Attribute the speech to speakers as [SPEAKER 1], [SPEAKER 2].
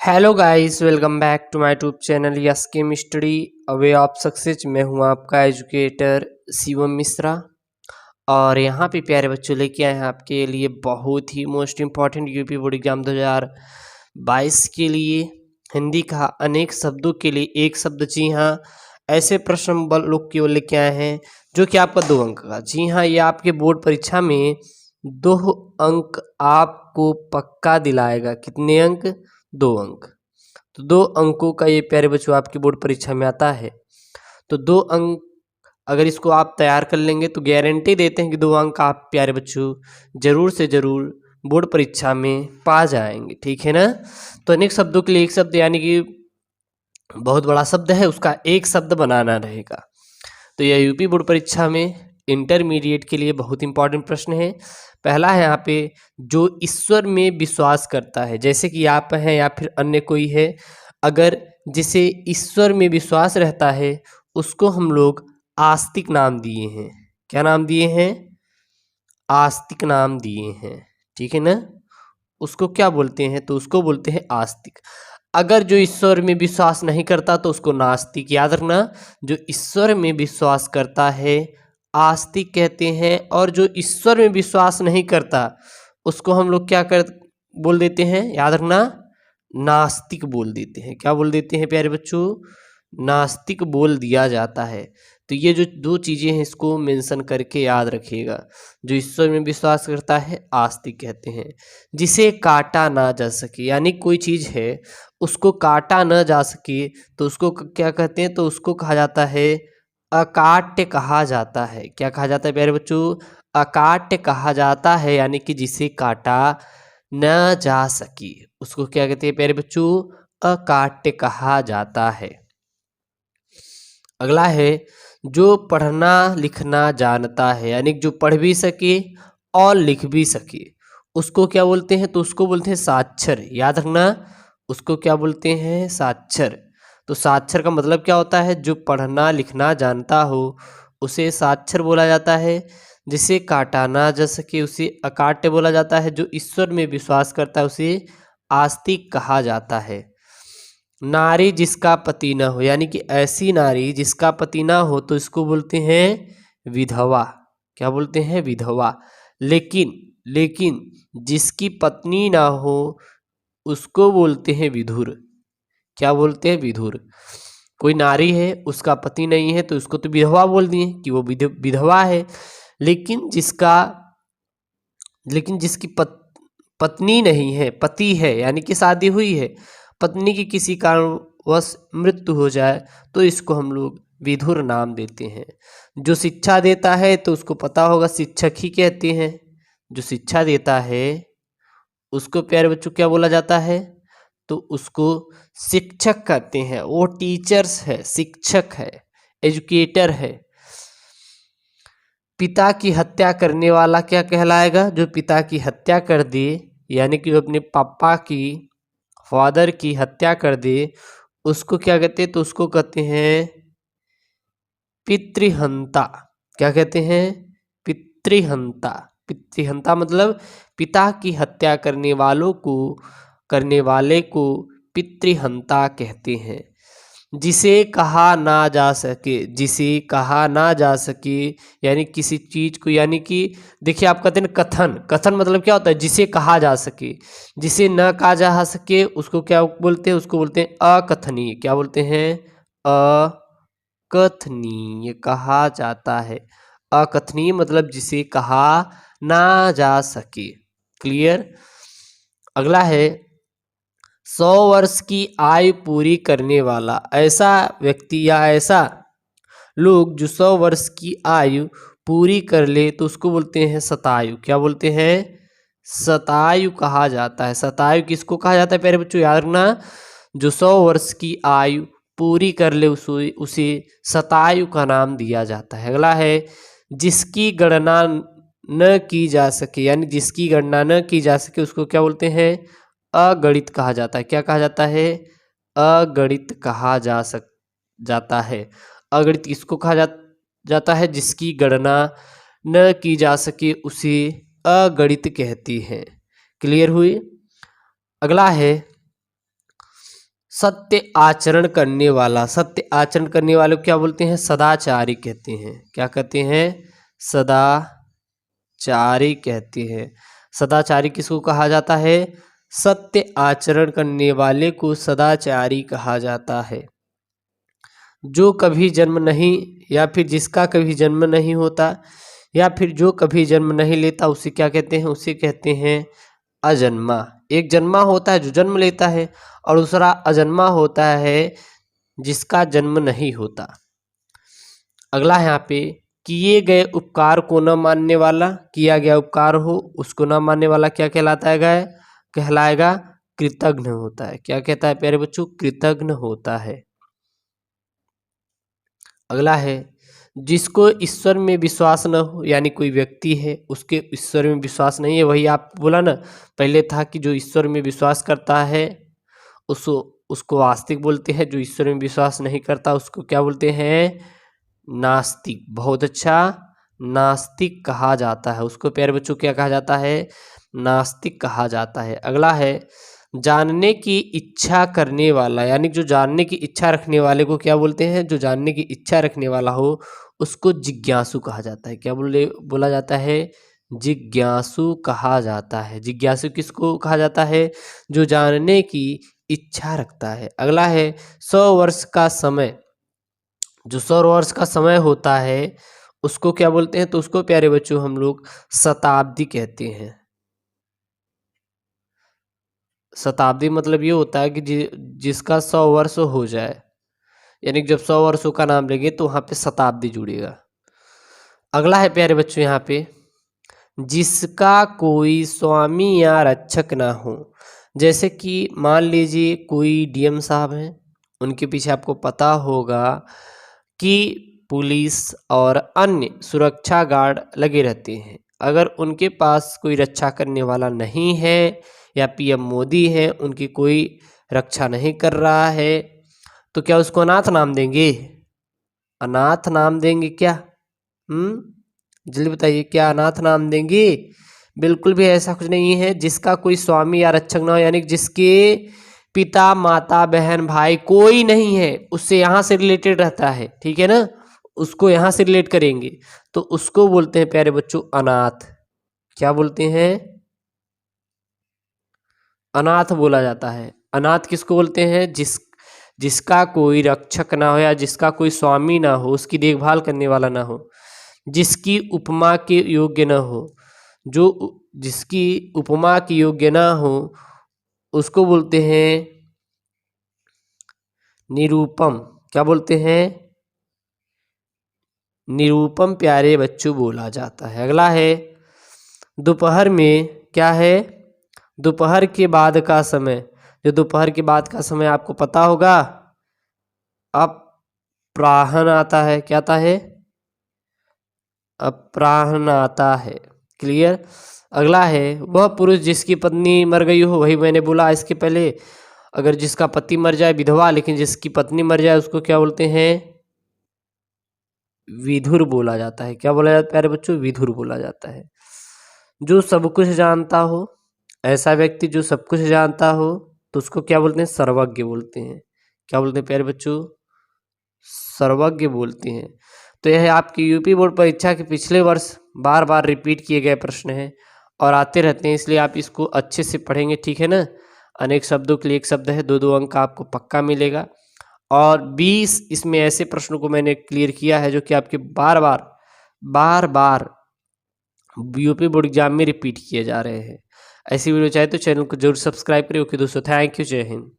[SPEAKER 1] Hello guys, welcome back to my YouTube channel yes chem study a way of success. मैं हूं आपका educator Shivam Mishra और यहाँ पे प्यारे बच्चों लेके आए हैं आपके लिए बहुत ही most important UP board exam 2022 के लिए हिंदी का अनेक शब्दों के लिए एक शब्द। जी हाँ, ऐसे प्रश्न लोग केवल लेके आए हैं जो कि आपका 2 अंक का। जी हाँ, ये आपके बोर्ड परीक्षा में 2 अंक आपको पक्का दिलाएगा। कितने अंक? 2 अंक। तो 2 अंकों का ये प्यारे बच्चों आपकी बोर्ड परीक्षा में आता है। तो 2 अंक अगर इसको आप तैयार कर लेंगे तो गारंटी देते हैं कि 2 अंक आप प्यारे बच्चों जरूर से जरूर बोर्ड परीक्षा में पा जाएंगे। ठीक है ना? तो अनेक शब्दों के लिए एक शब्द यानी कि बहुत बड़ा शब्द है, उसका एक शब्द बनाना रहेगा। तो यह यूपी बोर्ड परीक्षा में इंटरमीडिएट के लिए बहुत इंपॉर्टेंट प्रश्न है। पहला है यहाँ पे, जो ईश्वर में विश्वास करता है, जैसे कि आप हैं या फिर अन्य कोई है, अगर जिसे ईश्वर में विश्वास रहता है उसको हम लोग आस्तिक नाम दिए हैं। क्या नाम दिए हैं? आस्तिक नाम दिए हैं। ठीक है ना? उसको क्या बोलते हैं? तो उसको बोलते हैं आस्तिक। अगर जो ईश्वर में विश्वास नहीं करता तो उसको नास्तिक। याद रखना, जो ईश्वर में विश्वास करता है आस्तिक कहते हैं, और जो ईश्वर में विश्वास नहीं करता उसको हम लोग क्या कर बोल देते हैं? याद रखना, नास्तिक बोल देते हैं। क्या बोल देते हैं प्यारे बच्चों? नास्तिक बोल दिया जाता है। तो ये जो 2 चीज़ें हैं इसको मेंशन करके याद रखिएगा। जो ईश्वर में विश्वास करता है आस्तिक कहते हैं। जिसे काटा ना जा सके, यानी कोई चीज़ है उसको काटा न जा सके तो उसको क्या कहते हैं? तो उसको कहा जाता है अकाट्य कहा जाता है। क्या कहा जाता है प्यारे बच्चों? अकाट्य कहा जाता है, यानी कि जिसे काटा न जा सके उसको क्या कहते हैं प्यारे बच्चों? अकाट्य कहा जाता है। अगला है, जो पढ़ना लिखना जानता है, यानी जो पढ़ भी सके और लिख भी सके उसको क्या बोलते हैं? तो उसको बोलते हैं साक्षर। याद रखना, उसको क्या बोलते हैं? साक्षर। तो साक्षर का मतलब क्या होता है? जो पढ़ना लिखना जानता हो उसे साक्षर बोला जाता है। जिसे काटा ना जा सके उसे अकाट्य बोला जाता है। जो ईश्वर में विश्वास करता है उसे आस्तिक कहा जाता है। नारी जिसका पति ना हो, यानी कि ऐसी नारी जिसका पति ना हो तो इसको बोलते हैं विधवा। क्या बोलते हैं? विधवा। लेकिन जिसकी पत्नी ना हो उसको बोलते हैं विधुर। क्या बोलते हैं? विधुर। कोई नारी है उसका पति नहीं है तो उसको तो विधवा बोल दिए कि वो विधवा है। लेकिन जिसकी पत्नी नहीं है, पति है, यानी कि शादी हुई है, पत्नी की किसी कारणवश मृत्यु हो जाए तो इसको हम लोग विधुर नाम देते हैं। जो शिक्षा देता है तो उसको पता होगा शिक्षक ही कहते हैं। जो शिक्षा देता है उसको प्यारे बच्चों क्या बोला जाता है? तो उसको शिक्षक कहते हैं। वो टीचर्स है, शिक्षक है, एजुकेटर है। पिता की हत्या करने वाला क्या कहलाएगा? जो पिता की हत्या कर दे, यानी कि अपने पापा की, फादर की हत्या कर दे उसको क्या कहते हैं? तो उसको कहते हैं पितृहंता। क्या कहते हैं? पितृहंता। पितृहंता मतलब पिता की हत्या करने वाले को पितृहंता कहते हैं। जिसे कहा ना जा सके, जिसे कहा ना जा सके यानी किसी चीज को, यानी कि देखिए आप कहते हैं कथन। कथन मतलब क्या होता है? जिसे कहा जा सके। जिसे न कहा जा सके उसको क्या बोलते हैं? उसको बोलते हैं अकथनीय। क्या बोलते हैं? अकथनीय कहा जाता है। अकथनीय मतलब जिसे कहा ना जा सके। क्लियर? अगला है, 100 वर्ष की आयु पूरी करने वाला ऐसा व्यक्ति या ऐसा लोग जो 100 वर्ष की आयु पूरी कर ले तो उसको बोलते हैं शतायु। क्या बोलते हैं? शतायु कहा जाता है। शतायु किसको कहा जाता है प्यारे बच्चों? याद रखना, जो 100 वर्ष की आयु पूरी कर ले उसे शतायु का नाम दिया जाता है। अगला है, जिसकी गणना न की जा सके, यानी जिसकी गणना न की जा सके उसको क्या बोलते हैं? अगणित कहा जाता है। क्या कहा जाता है? अगणित कहा जाता है। अगणित किसको कहा जाता है? जिसकी गणना न की जा सके उसे अगणित कहती हैं। क्लियर हुई? अगला है, सत्य आचरण करने वाला, सत्य आचरण करने वाले को क्या बोलते हैं? सदाचारी कहते हैं। क्या कहते हैं? सदाचारी कहते हैं। सदाचारी किसको कहा जाता है? सत्य आचरण करने वाले को सदाचारी कहा जाता है। जो कभी जन्म नहीं, या फिर जिसका कभी जन्म नहीं होता, या फिर जो कभी जन्म नहीं लेता, उसे क्या कहते हैं? उसे कहते हैं अजन्मा। एक जन्मा होता है जो जन्म लेता है, और दूसरा अजन्मा होता है जिसका जन्म नहीं होता। अगला है यहाँ पे, किए गए उपकार को न मानने वाला, किया गया उपकार हो उसको न मानने वाला क्या कहलाएगा? कृतघ्न होता है। क्या कहता है प्यारे बच्चों? कृतघ्न होता है। अगला है, जिसको ईश्वर में विश्वास न हो, यानी कोई व्यक्ति है उसके ईश्वर में विश्वास नहीं है, वही आप बोला ना पहले था कि जो ईश्वर में विश्वास करता है उसको आस्तिक बोलते हैं, जो ईश्वर में विश्वास नहीं करता उसको क्या बोलते हैं? नास्तिक। बहुत अच्छा, नास्तिक कहा जाता है उसको प्यारे बच्चों। क्या कहा जाता है? नास्तिक कहा जाता है। अगला है, जानने की इच्छा करने वाला, यानी जो जानने की इच्छा रखने वाले को क्या बोलते हैं? जो जानने की इच्छा रखने वाला हो उसको जिज्ञासु कहा जाता है। क्या बोला जाता है? जिज्ञासु कहा जाता है। जिज्ञासु किसको कहा जाता है? जो जानने की इच्छा रखता है। अगला है, 100 वर्ष का समय, जो 100 वर्ष का समय होता है उसको क्या बोलते हैं? तो उसको प्यारे बच्चों हम लोग शताब्दी कहते हैं। शताब्दी मतलब ये होता है कि जिसका 100 वर्ष हो जाए, यानी जब 100 वर्षों का नाम लेंगे तो वहाँ पे शताब्दी जुड़ेगा। अगला है प्यारे बच्चों यहाँ पे, जिसका कोई स्वामी या रक्षक ना हो। जैसे कि मान लीजिए कोई डीएम साहब हैं, उनके पीछे आपको पता होगा कि पुलिस और अन्य सुरक्षा गार्ड लगे रहते हैं। अगर उनके पास कोई रक्षा करने वाला नहीं है, या पीएम मोदी है उनकी कोई रक्षा नहीं कर रहा है, तो क्या उसको अनाथ नाम देंगे? अनाथ नाम देंगे क्या? जल्दी बताइए, क्या अनाथ नाम देंगे? बिल्कुल भी ऐसा कुछ नहीं है। जिसका कोई स्वामी या रक्षक ना हो, यानी जिसके पिता माता बहन भाई कोई नहीं है, उससे यहाँ से रिलेटेड रहता है, ठीक है ना, उसको यहाँ से रिलेट करेंगे तो उसको बोलते हैं प्यारे बच्चों अनाथ। क्या बोलते हैं? अनाथ बोला जाता है। अनाथ किसको बोलते हैं? जिसका कोई रक्षक ना हो, या जिसका कोई स्वामी ना हो, उसकी देखभाल करने वाला ना हो, जिसकी उपमा के योग्य ना हो, जिसकी उपमा की योग्य ना हो उसको बोलते हैं निरूपम। क्या बोलते हैं? निरूपम प्यारे बच्चों बोला जाता है। अगला है, दोपहर में क्या है? दोपहर के बाद का समय, जो दोपहर के बाद का समय आपको पता होगा, अपराह्न आता है। क्या आता है? अपराह्न आता है। क्लियर? अगला है, वह पुरुष जिसकी पत्नी मर गई हो, वही मैंने बोला इसके पहले, अगर जिसका पति मर जाए विधवा, लेकिन जिसकी पत्नी मर जाए उसको क्या बोलते हैं? विधुर बोला जाता है। क्या बोला जाता है प्यारे बच्चों? विधुर बोला जाता है। जो सब कुछ जानता हो, ऐसा व्यक्ति जो सब कुछ जानता हो, तो उसको क्या बोलते हैं? सर्वज्ञ बोलते हैं। क्या बोलते हैं प्यारे बच्चों? सर्वज्ञ बोलते हैं। तो यह आपकी यूपी बोर्ड परीक्षा के पिछले वर्ष बार बार रिपीट किए गए प्रश्न हैं और आते रहते हैं, इसलिए आप इसको अच्छे से पढ़ेंगे, ठीक है ना। अनेक शब्दों के लिए एक शब्द है, 2-2 अंक का आपको पक्का मिलेगा। और 20 इसमें ऐसे प्रश्नों को मैंने क्लियर किया है जो कि आपके बार बार यूपी बोर्ड एग्जाम में रिपीट किए जा रहे हैं। ऐसी वीडियो चाहे तो चैनल को जरूर सब्सक्राइब करें। ओके दोस्तों, थैंक यू, जय हिंद।